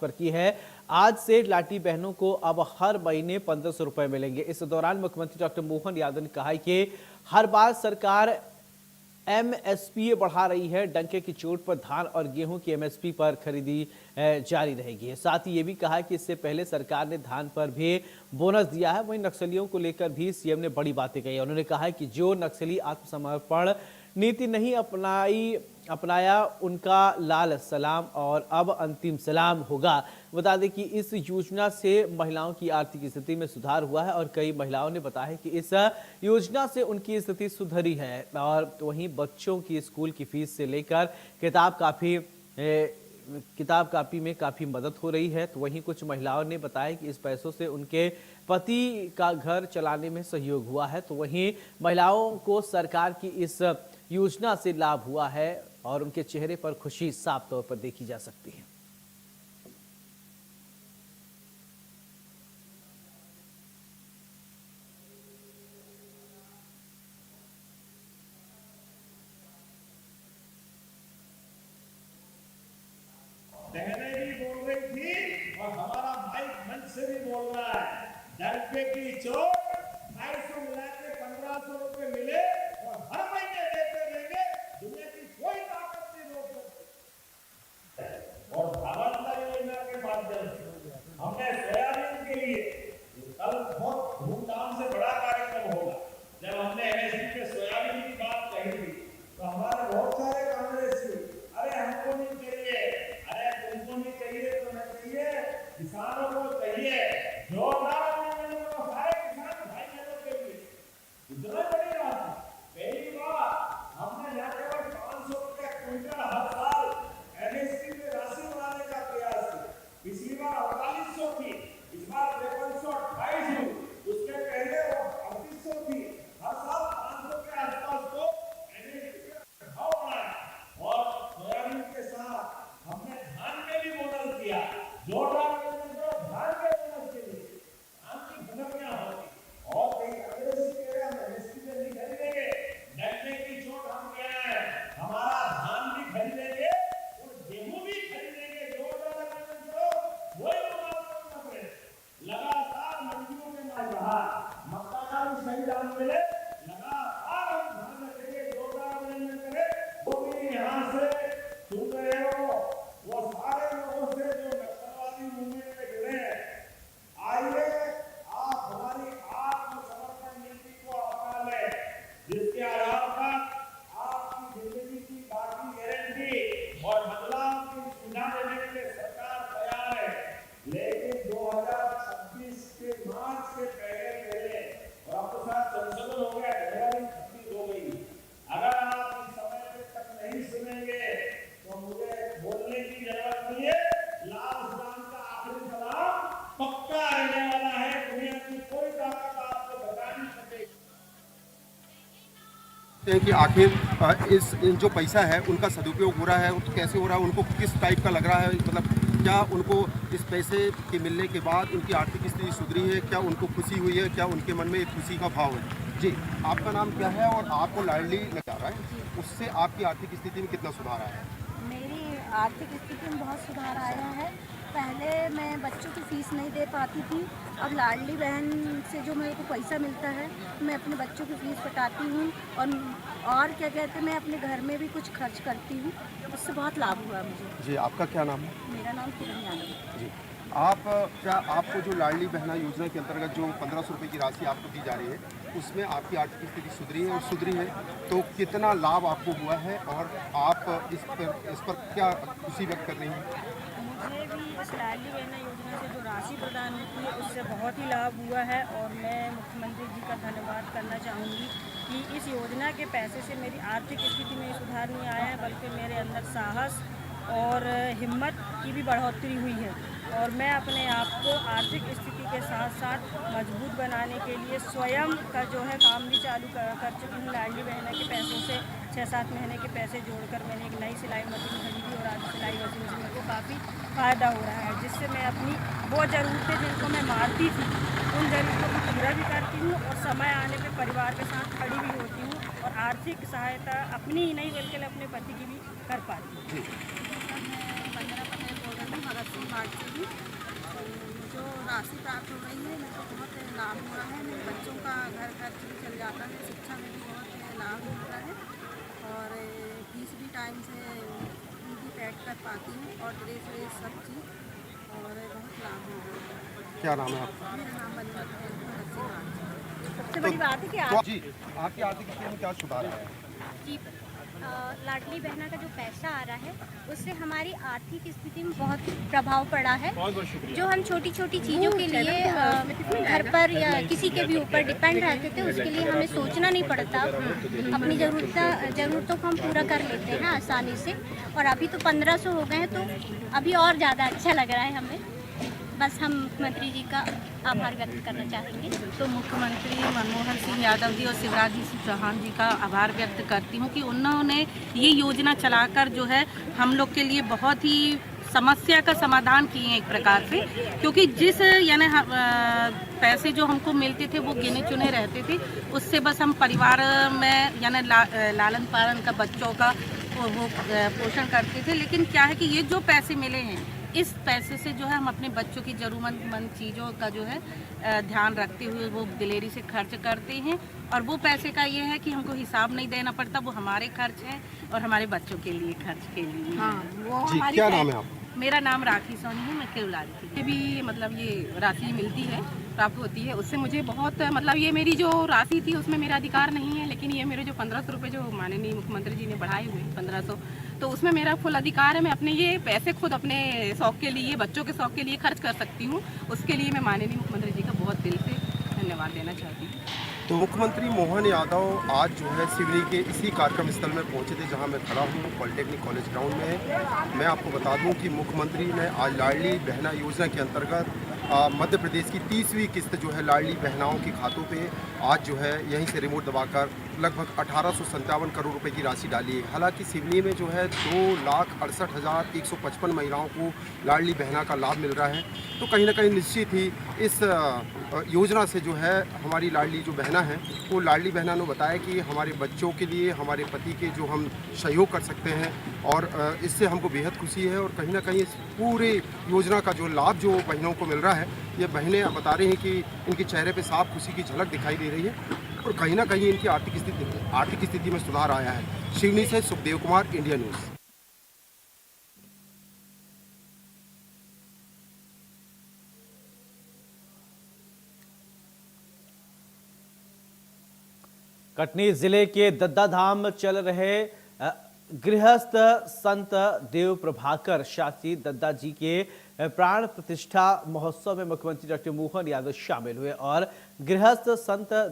पर की है। आज से लाडली बहनों को अब हर महीने 1500 रुपए मिलेंगे। इस दौरान मुख्यमंत्री डॉक्टर मोहन यादव ने कहा कि हर बार सरकार एमएसपी बढ़ा रही है। डंके की चोट पर धान और गेहूं की एमएसपी पर खरीदी जारी रहेगी। साथ ही ये भी कहा कि इससे पहले सरकार ने धान पर भी बोनस दिया है। वहीं नक्सलियों को लेकर भी सीएम ने बड़ी बातें कही। उन्होंने कहा कि जो नक्सली आत्मसमर्पण नीति नहीं अपनाया उनका लाल सलाम और अब अंतिम सलाम होगा। बता दें कि इस योजना से महिलाओं की आर्थिक स्थिति में सुधार हुआ है और कई महिलाओं ने बताया है कि इस योजना से उनकी स्थिति सुधरी है। और वहीं बच्चों की स्कूल की फीस से लेकर किताब कापी में काफी मदद हो रही है। तो वहीं कुछ महिलाओं ने बताया कि इस पैसों से उनके पति का घर चलाने में सहयोग हुआ है। तो वहीं महिलाओं को सरकार की इस योजना से लाभ हुआ है और उनके चेहरे पर खुशी साफ तौर पर देखी जा सकती है। बहनें भी बोल रही थी और हमारा भाई मंच से भी बोल रहा है, डंके की चोट 250 मिला के 1500 रुपए मिले और हर महीने देते रहेंगे। दुनिया की कोई ताकत नहीं रोक सकती। और भावांतर योजना के माध्यम से हमने सोयाबीन के लिए कल बहुत धूमधाम से बड़ा कार्यक्रम होगा। जब हमने एमएसपी पे सोयाबीन की बात कही थी तो हमारे बहुत सारे कांग्रेसी, अरे हमको नहीं चाहिए, अरे तुमको नहीं चाहिए तो नहीं चाहिए, किसानों को चाहिए। जोरदार सारे किसान भाई बहनों के लिए इतना बड़ी बात है। पहली बार हमने यहाँ केवल 500 रुपया क्विंटल हर साल एमएसपी पे राशि बढ़ाने का प्रयास किया। पिछली बार 4800 थी, इस बार 5328 हुई, उसके पहले 3800 थी। हर साल 500 के आसपास तो एमएसपी का भाव बढ़ा है। और सोयाबीन के साथ हमने धान में भी बोनस दिया। जोरदार धान के बोनस के लिए धान की फसलियां होगी और कई अंग्रेजी कह रहे हैं एमएसपी पे नहीं खरीदेंगे, डंके की चोट हम कह रहे हैं हमारा धान भी खरीदेंगे और गेहूं भी खरीदेंगे। जोरदार वही लगातार मंडियों में माल रहा, मक्का का भी सही दाम मिले, लगातार हम ध्यान रखेंगे। जोरदार अभिनंदन करें वो भी यहाँ से सुन रहे हो, वो सारे लोगों से जो नक्सलवादी मूवमेंट में जुड़े हैं। आइए आप हमारी आत्मसमर्पण नीति को अपना लें, जिसके आधार पर आपकी जिंदगी की बाकी गारंटी और बदलाव की सुविधा देने के लिए सरकार तैयार है। लेकिन 2026 के मार्च के पहले और अब तो साथ संशोधन हो गया, जनवरी 26 हो गई। अगर आप इस समय तक नहीं सुनेंगे तो मुझे बोलने की जरूरत नहीं है। लाल सलाम का आखिरी सलाम पक्का रहने वाला है। दुनिया की कोई ताकत आपको बता नहीं सकेगी कि आखिर इस जो पैसा है उनका सदुपयोग हो रहा है तो कैसे हो रहा है, उनको किस टाइप का लग रहा है, मतलब क्या उनको इस पैसे के मिलने के बाद उनकी आर्थिक स्थिति सुधरी है, क्या उनको खुशी हुई है, क्या उनके मन में एक खुशी का भाव है। जी, आपका नाम क्या है और आपको लाडली लगा रहा है, उससे आपकी आर्थिक स्थिति में कितना सुधार आया है? मेरी आर्थिक स्थिति में बहुत सुधार आया है। पहले मैं बच्चों की फ़ीस नहीं दे पाती थी, अब लाडली बहन से जो मेरे को पैसा मिलता है मैं अपने बच्चों की फ़ीस पटाती हूँ और क्या कहते हैं मैं अपने घर में भी कुछ खर्च करती हूँ। उससे बहुत लाभ हुआ मुझे। जी, आपका क्या नाम है? मेरा नाम किरण यादव है। जी, क्या आपको जो लाडली बहना योजना के अंतर्गत जो 1500 रुपये की राशि आपको दी जा रही है उसमें आपकी आर्थिक स्थिति सुधरी है और सुधरी है तो कितना लाभ आपको हुआ है और आप इस पर क्या खुशी व्यक्त कर रही हैं? मुझे भी इस लाडली बहना योजना से जो राशि प्रदान होती है उससे बहुत ही लाभ हुआ है और मैं मुख्यमंत्री जी का धन्यवाद करना चाहूँगी कि इस योजना के पैसे से मेरी आर्थिक स्थिति में सुधार नहीं आया है बल्कि मेरे अंदर साहस और हिम्मत की भी बढ़ोतरी हुई है और मैं अपने आप को आर्थिक स्थिति के साथ साथ मजबूत बनाने के लिए स्वयं का जो है काम भी चालू कर चुकी हूँ। लाडली बहना के पैसों से 6-7 महीने के पैसे जोड़कर मैंने एक नई सिलाई मशीन खरीदी और आज सिलाई मशीन से मेरे को काफ़ी फ़ायदा हो रहा है, जिससे मैं अपनी वो ज़रूरतें जिनको मैं मारती थी उन ज़रूरतों को पूरा भी करती हूँ और समय आने पर परिवार के साथ खड़ी भी होती हूँ और आर्थिक सहायता अपनी ही नहीं बल्कि अपने पति की भी कर पाती हूँ। मैं 15 बोल रही हूँ भगत सिंह मार्ग से लाभ हो रहा है। मेरे बच्चों का घर खर्च भी चल जाता है, शिक्षा में भी बहुत लाभ मिल रहा है और फीस भी टाइम से उनकी पैड कर पाती हूँ और ड्रेस व्रेस सब चीज़ और बहुत लाभ हो रहा है। क्या नाम है आपका? मेरा नाम बंदा सबसे बड़ी बात है कि तो जी, आपकी आर्थिक स्थिति में क्या सुधार है? जी लाडली बहना का जो पैसा आ रहा है उससे हमारी आर्थिक स्थिति में बहुत प्रभाव पड़ा है। जो हम छोटी छोटी चीज़ों के लिए घर पर या किसी के भी ऊपर डिपेंड रहते थे उसके लिए हमें सोचना नहीं पड़ता। अपनी ज़रूरतों को हम पूरा कर लेते हैं आसानी से और अभी तो 1500 हो गए हैं तो अभी और ज़्यादा अच्छा लग रहा है हमें। बस हम मुख्यमंत्री जी का आभार व्यक्त करना चाहेंगे। तो मुख्यमंत्री मनमोहन सिंह यादव जी और शिवराज जी चौहान जी का आभार व्यक्त करती हूँ कि उन्होंने ये योजना चलाकर जो है हम लोग के लिए बहुत ही समस्या का समाधान किए हैं एक प्रकार से, क्योंकि जिस यानी पैसे जो हमको मिलते थे वो गिने चुने रहते थे, उससे बस हम परिवार में यानी लालन पालन का बच्चों का वो पोषण करते थे। लेकिन क्या है कि ये जो पैसे मिले हैं इस पैसे से जो है हम अपने बच्चों की ज़रूरतमंद चीज़ों का जो है ध्यान रखते हुए वो दिलेरी से खर्च करते हैं और वो पैसे का ये है कि हमको हिसाब नहीं देना पड़ता, वो हमारे खर्च हैं और हमारे बच्चों के लिए खर्च के लिए। हाँ, वो जी, क्या नाम है आपका? मेरा नाम राखी सोनी है, मैं केवलारी की। ये भी मतलब ये राशि मिलती है, प्राप्त होती है, उससे मुझे बहुत मतलब ये मेरी जो राशि थी उसमें मेरा अधिकार नहीं है, लेकिन ये मेरे जो 1500 रुपये जो माननीय मुख्यमंत्री जी ने बढ़ाए हुए 1500, तो उसमें मेरा फुल अधिकार है। मैं अपने ये पैसे खुद अपने शौक के लिए, बच्चों के शौक के लिए खर्च कर सकती हूँ। उसके लिए मैं माननीय मुख्यमंत्री जी का बहुत दिल से धन्यवाद देना चाहती हूँ। तो मुख्यमंत्री मोहन यादव आज जो है सिवनी के इसी कार्यक्रम स्थल में पहुंचे थे जहां मैं खड़ा हूं, पॉलिटेक्निक कॉलेज ग्राउंड में। मैं आपको बता दूं कि मुख्यमंत्री ने आज लाडली बहना योजना के अंतर्गत मध्य प्रदेश की 30वीं किस्त जो है लाडली बहनाओं के खातों पे आज जो है यहीं से रिमोट दबाकर लगभग 1857 करोड़ रुपए की राशि डाली है। हालांकि सिवनी में जो है 2,68,155 महिलाओं को लाडली बहना का लाभ मिल रहा है, तो कहीं ना कहीं निश्चित ही इस योजना से जो है हमारी लाडली जो बहना है वो लाडली बहना ने बताया कि हमारे बच्चों के लिए, हमारे पति के जो हम सहयोग कर सकते हैं और इससे हमको बेहद खुशी है। और कहीं ना कहीं इस पूरे योजना का जो लाभ जो बहनों को मिल रहा है, ये बहनें बता रही हैं कि इनके चेहरे पे साफ खुशी की झलक दिखाई दे रही है और कहीं ना कहीं इनकी आर्थिक स्थिति में सुधार आया है। सिवनी से सुखदेव कुमार, इंडिया न्यूज़। कटनी जिले के दद्दा धाम चल रहे गृहस्थ संत देव प्रभाकर शास्त्री दद्दा जी के प्राण प्रतिष्ठा महोत्सव में मुख्यमंत्री डॉक्टर मोहन यादव शामिल हुए और गृहस्थ संत